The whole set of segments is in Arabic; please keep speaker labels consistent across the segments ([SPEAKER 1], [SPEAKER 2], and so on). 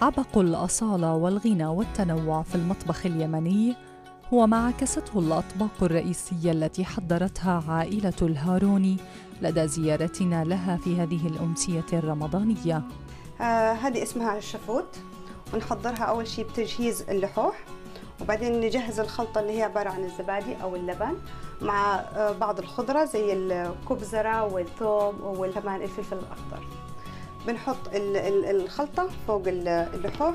[SPEAKER 1] عبق الأصالة والغنى والتنوع في المطبخ اليمني هو ما عكسته الأطباق الرئيسية التي حضرتها عائلة الهاروني لدى زيارتنا لها في هذه الأمسية الرمضانية.
[SPEAKER 2] هذه اسمها الشفوت، ونحضرها أول شيء بتجهيز اللحوح، وبعدين نجهز الخلطة اللي هي عبارة عن الزبادي أو اللبن مع بعض الخضرة زي الكبزرة والثوم وكمان الفلفل الأخضر. بنحط الخلطة فوق اللحوح.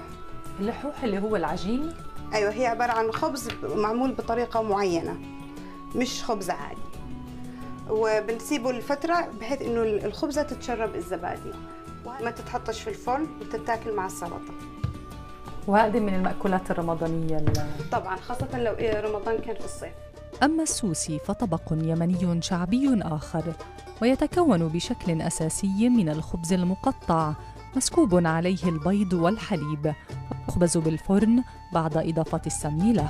[SPEAKER 1] اللحوح اللي هو العجين؟
[SPEAKER 2] أيوة، هي عبارة عن خبز معمول بطريقة معينة، مش خبز عادي، وبنسيبه لفترة بحيث إنه الخبزة تتشرب الزبادي، ما تتحطش في الفرن وتتاكل مع السلطة.
[SPEAKER 1] وهذه من المأكولات الرمضانية
[SPEAKER 2] طبعا، خاصة لو رمضان كان في الصيف.
[SPEAKER 1] أما السوسي فطبق يمني شعبي آخر، ويتكون بشكل أساسي من الخبز المقطع مسكوب عليه البيض والحليب، يخبز بالفرن بعد إضافة السمن له.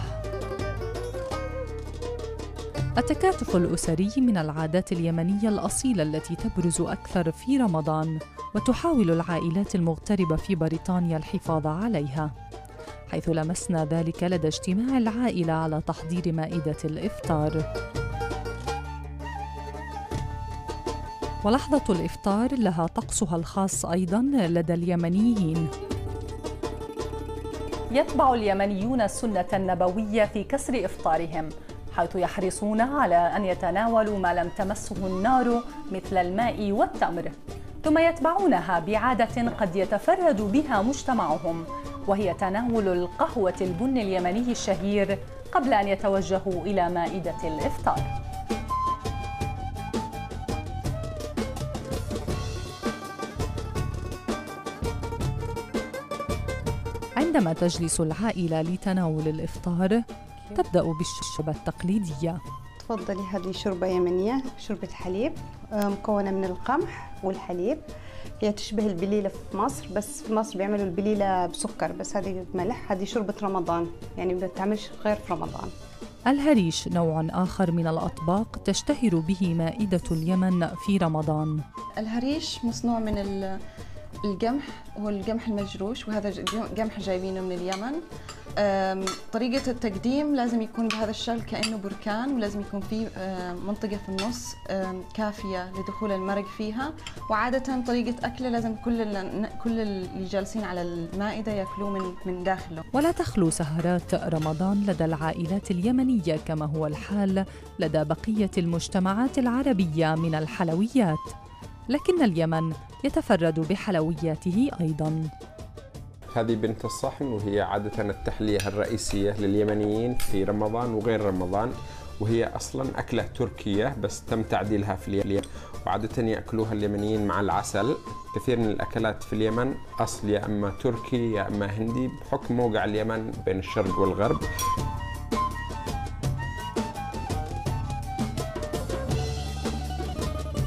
[SPEAKER 1] التكاتف الأسري من العادات اليمنية الأصيلة التي تبرز أكثر في رمضان، وتحاول العائلات المغتربة في بريطانيا الحفاظ عليها، حيث لمسنا ذلك لدى اجتماع العائلة على تحضير مائدة الإفطار. ولحظة الإفطار لها طقسها الخاص أيضاً لدى اليمنيين. يتبع اليمنيون السنة النبوية في كسر إفطارهم، حيث يحرصون على أن يتناولوا ما لم تمسه النار مثل الماء والتمر، ثم يتبعونها بعادة قد يتفرد بها مجتمعهم، وهي تناول القهوة البن اليمني الشهير قبل أن يتوجهوا إلى مائدة الإفطار. عندما تجلس العائلة لتناول الإفطار تبدأ بالشوربة التقليدية.
[SPEAKER 2] تفضلي، هذه شوربة يمنية، شوربة حليب مكونة من القمح والحليب. هي تشبه البليلة في مصر، بس في مصر بيعملوا البليلة بسكر، بس هذه بملح. هذه شوربة رمضان، يعني ما بتعملش غير في رمضان.
[SPEAKER 1] الهريش نوع آخر من الأطباق تشتهر به مائدة اليمن في رمضان.
[SPEAKER 3] الهريش مصنوع من القمح، هو القمح المجروش، وهذا قمح جايبينه من اليمن. طريقة التقديم لازم يكون بهذا الشكل كأنه بركان، ولازم يكون فيه منطقة في النص كافية لدخول المرق فيها. وعادة طريقة أكله لازم كل اللي جالسين على المائدة يأكلوه من داخله.
[SPEAKER 1] ولا تخلو سهرات رمضان لدى العائلات اليمنية كما هو الحال لدى بقية المجتمعات العربية من الحلويات، لكن اليمن يتفرد بحلوياته أيضاً.
[SPEAKER 4] هذه بنت الصحن، وهي عادة التحلية الرئيسية لليمنيين في رمضان وغير رمضان، وهي أصلاً أكلة تركية بس تم تعديلها في اليمن، وعادة يأكلوها اليمنيين مع العسل. كثير من الأكلات في اليمن أصل يا أما تركي يا أما هندي بحكم موقع اليمن بين الشرق والغرب.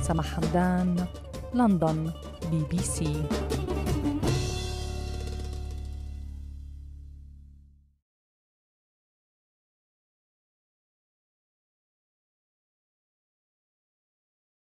[SPEAKER 1] سما حمدان، لندن، BBC.